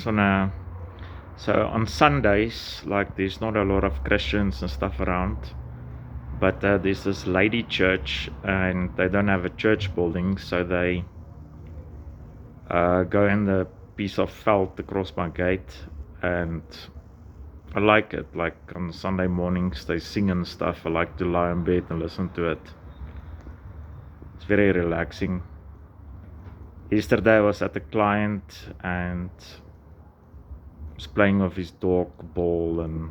So now, so on Sundays, like there's not a lot of Christians and stuff around, but there's this lady church, and they don't have a church building, so they go in the piece of felt across my gate, and I like it. Like on Sunday mornings, they sing and stuff. I like to lie in bed and listen to it. It's very relaxing. Yesterday I was at a client and was playing with his dog ball and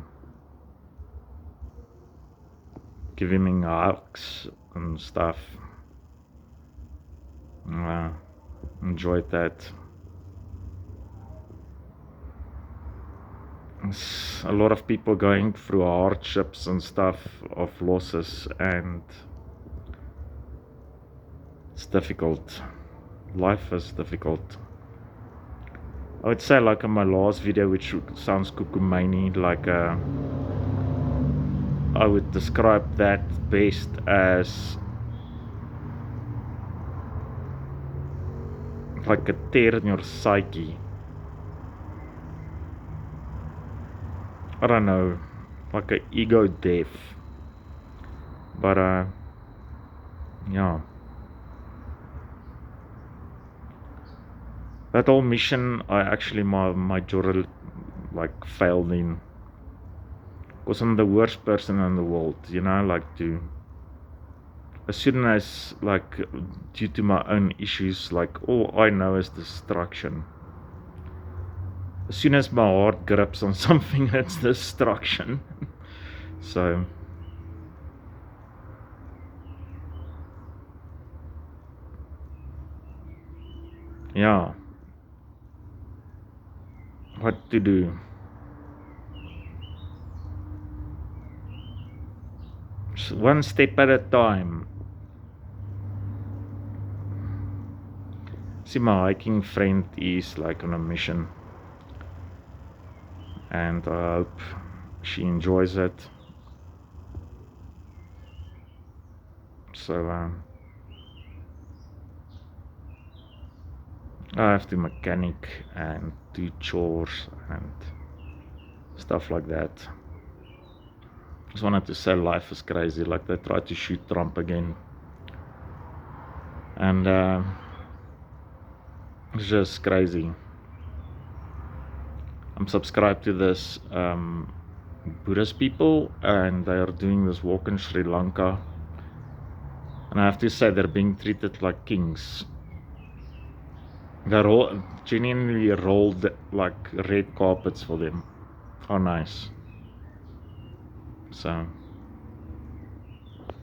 giving him hugs and stuff. Enjoyed that. There's a lot of people going through hardships and stuff of losses, and it's difficult. Life is difficult. I would say, like in my last video, which sounds cuckoo-many, like I would describe that best as like a tear in your psyche. I don't know, like an ego death. But yeah. That whole mission, I actually majorly like failed in. Because I'm the worst person in the world, you know, like as soon as, like, due to my own issues, like all I know is destruction. As soon as my heart grips on something, it's destruction. So yeah, what to do? So one step at a time. See, my hiking friend is like on a mission, and I hope she enjoys it. So I have to mechanic and do chores and stuff like that. Just wanted to say life is crazy. Like they tried to shoot Trump again, and it's just crazy. I'm subscribed to this Buddhist people, and they are doing this walk in Sri Lanka, and I have to say they're being treated like kings. They're genuinely rolled like red carpets for them. Oh, nice. So